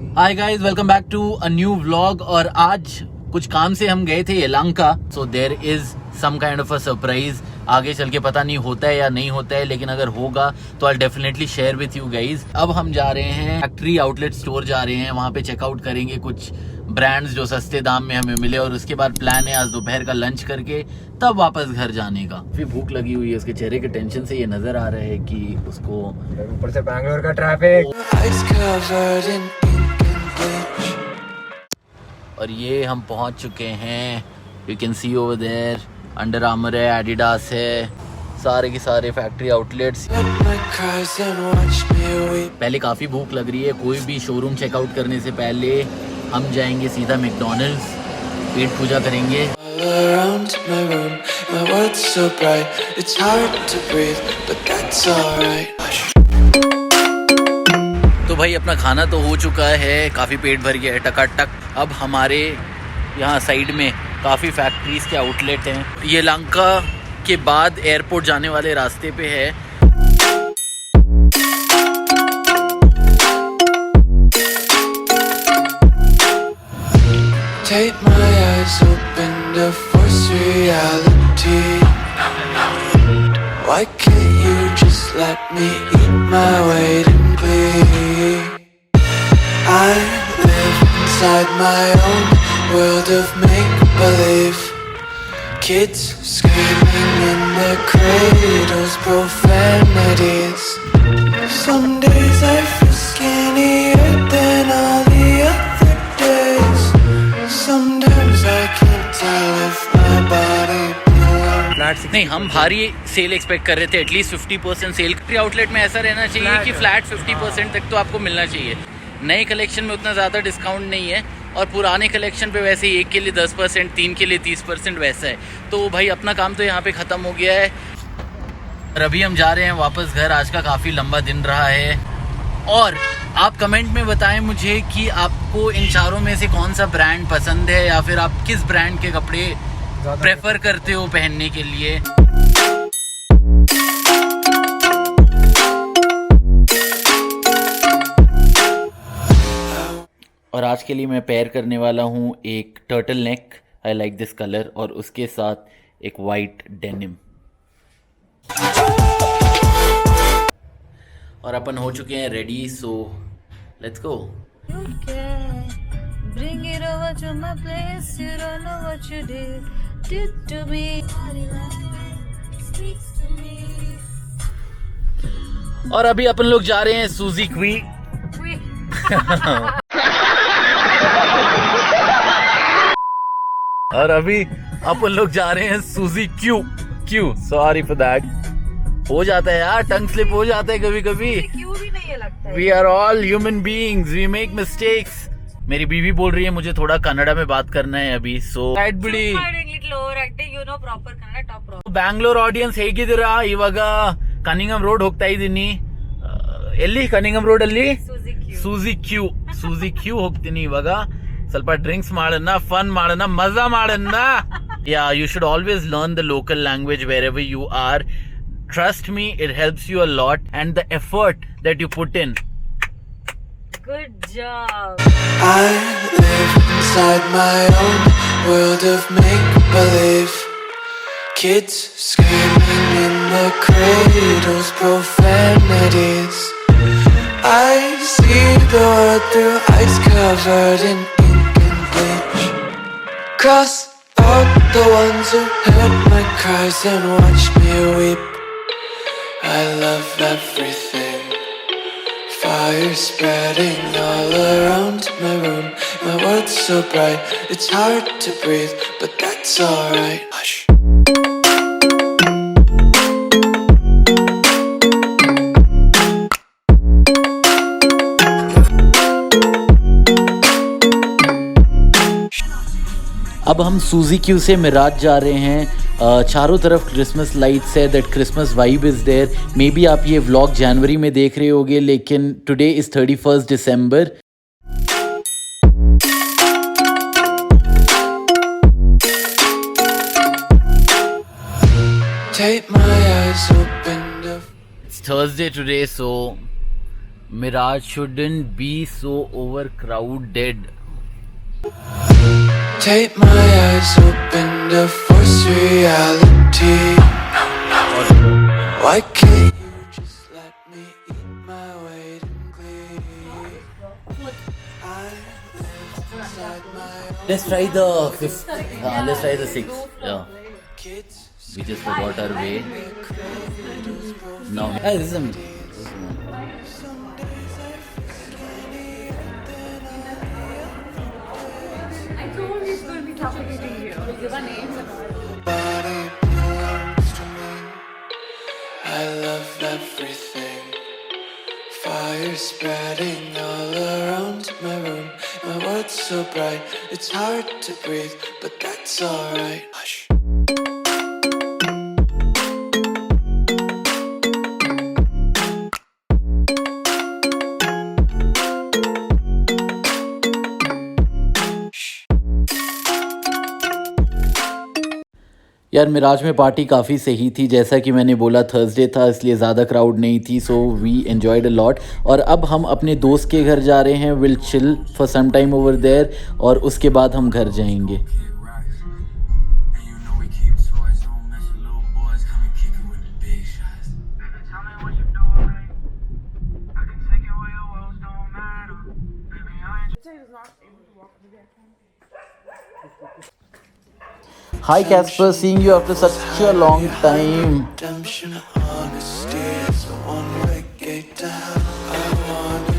Hi guys, welcome back to a new vlog. और आज कुछ काम से हम गए थे Yelahanka, so there is some kind of a surprise. आगे चल के पता नहीं होता है या नहीं होता है, लेकिन अगर होगा तो I definitely share with you guys. अब हम जा रहे हैं फैक्ट्री आउटलेट स्टोर जा रहे हैं, वहाँ पे चेकआउट करेंगे कुछ ब्रांड्स जो सस्ते दाम में हमें मिले, और उसके बाद प्लान है आज दोपहर का लंच करके तब वापस घर जाने का। फिर भूख लगी हुई है, उसके चेहरे के टेंशन से ये नजर आ रहा है कि उसको ऊपर से बैंगलोर का ट्रैफिक। और ये हम पहुंच चुके हैं, you can see over there, under armour है, एडिडास है, सारे के सारे फैक्ट्री आउटलेट्स। पहले काफ़ी भूख लग रही है, कोई भी शोरूम चेकआउट करने से पहले हम जाएंगे सीधा मैकडॉनल्ड्स, पेट पूजा करेंगे। तो भाई अपना खाना तो हो चुका है, काफ़ी पेट भर गया है टकाटक। अब हमारे यहाँ साइड में काफ़ी फैक्ट्रीज के आउटलेट हैं। ये यलहंका के बाद एयरपोर्ट जाने वाले रास्ते पे है। Take my eyes open to force reality. Why can't you just let me eat my weight in glee? I live inside my own world of make-believe. Kids screaming in their cradles, profanities. Some days I feel skinnier than all the other days. Sometimes I can't tell if my body belongs. नहीं, हम भारी cell expect कर रहे थे, at least 50% cell. Outlet में ऐसा रहना चाहिए कि फ्लैट 50% तक तो आपको मिलना चाहिए। नए कलेक्शन में उतना ज़्यादा डिस्काउंट नहीं है, और पुराने कलेक्शन पे वैसे ही एक के लिए 10%, 3 के लिए 30% वैसा है। तो भाई अपना काम तो यहाँ पे ख़त्म हो गया है, और अभी हम जा रहे हैं वापस घर। आज का काफ़ी लंबा दिन रहा है, और आप कमेंट में बताएं मुझे कि आपको इन चारों में से कौन सा ब्रांड पसंद है, या फिर आप किस ब्रांड के कपड़े प्रेफर करते हो पहनने के लिए। और आज के लिए मैं पेयर करने वाला हूँ एक turtle neck, I like this colour, और उसके साथ एक वाइट डेनिम। और अपन हो चुके हैं ready, so let's go. Bring it over to my place, you don't know what you did to me. और अभी अपन लोग जा रहे हैं सूजी क्वी। और अभी अपन लोग जा रहे हैं सूजी क्यू, सॉरी फॉर दैट। हो जाता है यार, टंग स्लिप हो जाता है कभी कभी। क्यों भी नहीं है लगता है। We are all human beings, we make mistakes. मेरी बीवी बोल रही है मुझे थोड़ा कन्नड़ा में बात करना है अभी, सो ಬ್ಯಾಂಗ್ಳೂರ್ ಆಡಿಯನ್ಸ್ ಹೇಗಿದ್ದೀರಾ? ಇವಾಗ ಕನಿಂಗಮ್ ರೋಡ್ ಹೋಗ್ತಾ ಇದ್ದೀನಿ. ಎಲ್ಲಿ ಕನಿಂಗಮ್ ರೋಡ್ ಅಲ್ಲಿ? ಸೂಜಿ ಕ್ಯೂ ಹೋಗ್ತೀನಿ ಇವಾಗ. ಸ್ವಲ್ಪ ಡ್ರಿಂಕ್ಸ್ ಮಾಡೋಣ, ಫನ್ ಮಾಡೋಣ, ಮಜಾ ಮಾಡೋಣ. Yeah, you should always learn the local language wherever you are. Trust me, it helps you a lot, and the effort that you put in. Good job. I live inside my own world of make-believe. Kids screaming in their cradles, profanities. I see the world through ice covered in ink and bleach. Cross out the ones who heard my cries and watched me weep. I love everything. Fire spreading all around my room. My world's so bright, it's hard to breathe, but that's alright. Hush. अब हम सूजी Q से मिराज जा रहे हैं। चारों तरफ Christmas lights है, that Christmas vibe is there. Maybe आप ये व्लॉग जनवरी में देख रहे होगे, लेकिन टुडे इज़ 31 दिसंबर। Take my eyes open to It's Thursday today, so Mirage shouldn't be so overcrowded. Take my eyes open to force reality. Why can't you just let me eat my weight in glee? I live inside my own. Let's try the fifth. Let's try the sixth. Yeah. Kids We just forgot our way. Now, hey, this is a. I told you it's going to be suffocating you. Give our names and all. body belongs to me. I love everything. Fire spreading all around my room. My world's so bright, it's hard to breathe, but that's alright. Hush. यार मिराज में party काफ़ी सही थी, जैसा कि मैंने बोला Thursday था इसलिए ज़्यादा क्राउड नहीं थी, so we enjoyed a lot. और अब हम अपने दोस्त के घर जा रहे हैं, will chill for some time over there, और उसके बाद हम घर जाएंगे। Hi Casper, seeing you after such a long time. Redemption, honesty, it's a one-way gate to hell. I want